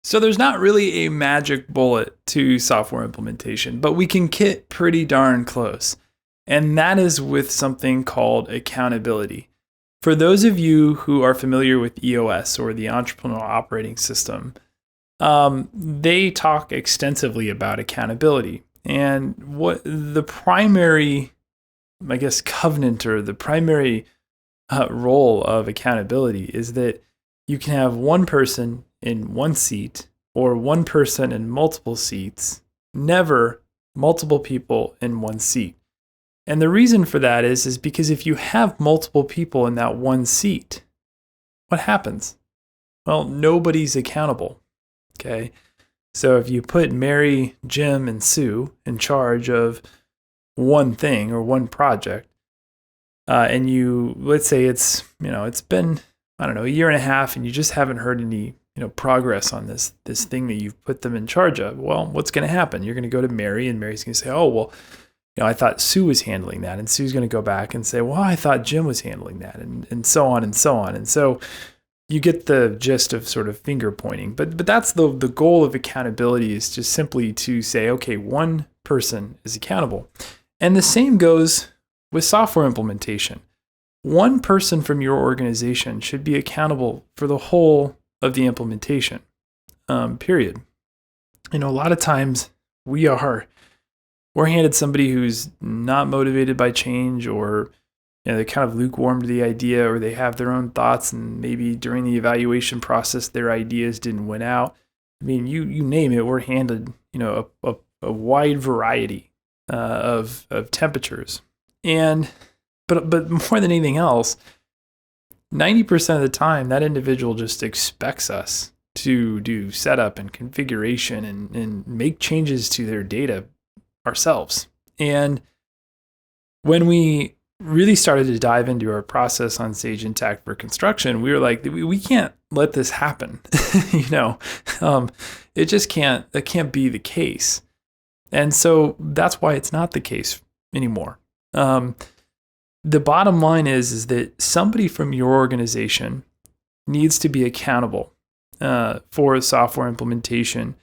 So there's not really a magic bullet to software implementation, but we can get pretty darn close. And that is with something called accountability. For those of you who are familiar with EOS, or the Entrepreneurial Operating System, they talk extensively about accountability. And what the primary, covenant, or the primary role of accountability is that you can have one person in one seat or one person in multiple seats, never multiple people in one seat. And the reason for that is because if you have multiple people in that one seat, what happens? Well, nobody's accountable. Okay. So if you put Mary, Jim, and Sue in charge of one thing or one project, and let's say it's been, a year and a half, and you just haven't heard any, progress on this thing that you've put them in charge of. Well, what's going to happen? You're going to go to Mary, and Mary's going to say, oh, well, I thought Sue was handling that. And Sue's going to go back and say, well, I thought Jim was handling that, and so on and so on. And so you get the gist of sort of finger pointing. But that's the goal of accountability, is just simply to say, okay, one person is accountable. And the same goes with software implementation. One person from your organization should be accountable for the whole of the implementation, period. A lot of times we're handed somebody who's not motivated by change, or they're kind of lukewarm to the idea, or they have their own thoughts, and maybe during the evaluation process their ideas didn't win out. I mean, you name it, we're handed a wide variety of temperatures. And but more than anything else, 90% of the time that individual just expects us to do setup and configuration and make changes to their data ourselves. And when we really started to dive into our process on Sage Intacct for construction, we were like, we can't let this happen. It just can't. That can't be the case. And so that's why it's not the case anymore. The bottom line is that somebody from your organization needs to be accountable for software implementation,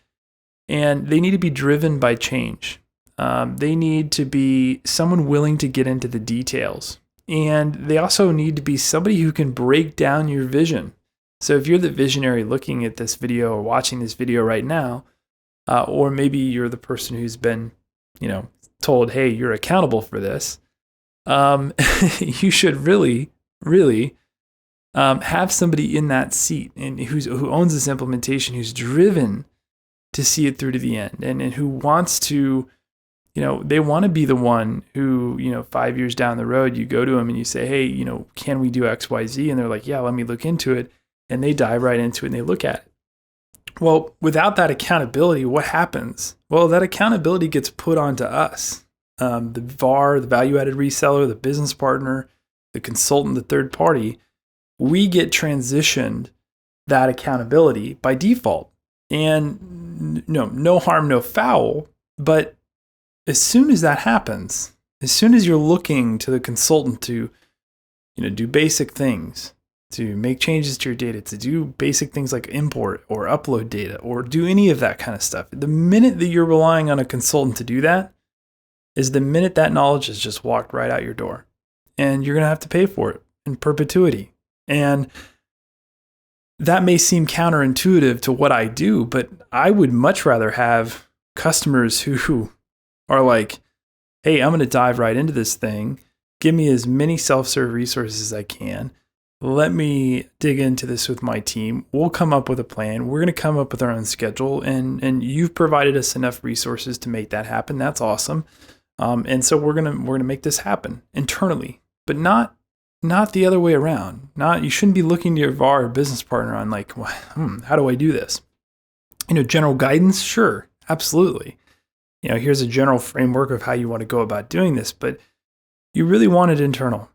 and they need to be driven by change. They need to be someone willing to get into the details. And they also need to be somebody who can break down your vision. So if you're the visionary looking at this video or watching this video right now, or maybe you're the person who's been, told, hey, you're accountable for this, you should really, really have somebody in that seat and who owns this implementation, who's driven to see it through to the end, and who wants to, they want to be the one who, 5 years down the road, you go to them and you say, hey, can we do X, Y, Z? And they're like, yeah, let me look into it. And they dive right into it and they look at it. Well, without that accountability, what happens? Well, that accountability gets put onto us. The VAR, the value-added reseller, the business partner, the consultant, the third party, we get transitioned that accountability by default. And no harm, no foul. But as soon as that happens, as soon as you're looking to the consultant to, do basic things, to make changes to your data, to do basic things like import or upload data, or do any of that kind of stuff, the minute that you're relying on a consultant to do that is the minute that knowledge has just walked right out your door. And you're going to have to pay for it in perpetuity. And that may seem counterintuitive to what I do, but I would much rather have customers who are like, hey, I'm going to dive right into this thing. Give me as many self-serve resources as I can. Let me dig into this with my team. We'll come up with a plan. We're going to come up with our own schedule. And you've provided us enough resources to make that happen. That's awesome. And so we're gonna make this happen internally, but not the other way around. You shouldn't be looking to your VAR or business partner on like, how do I do this? General guidance, sure, absolutely. Here's a general framework of how you want to go about doing this, but you really want it internal.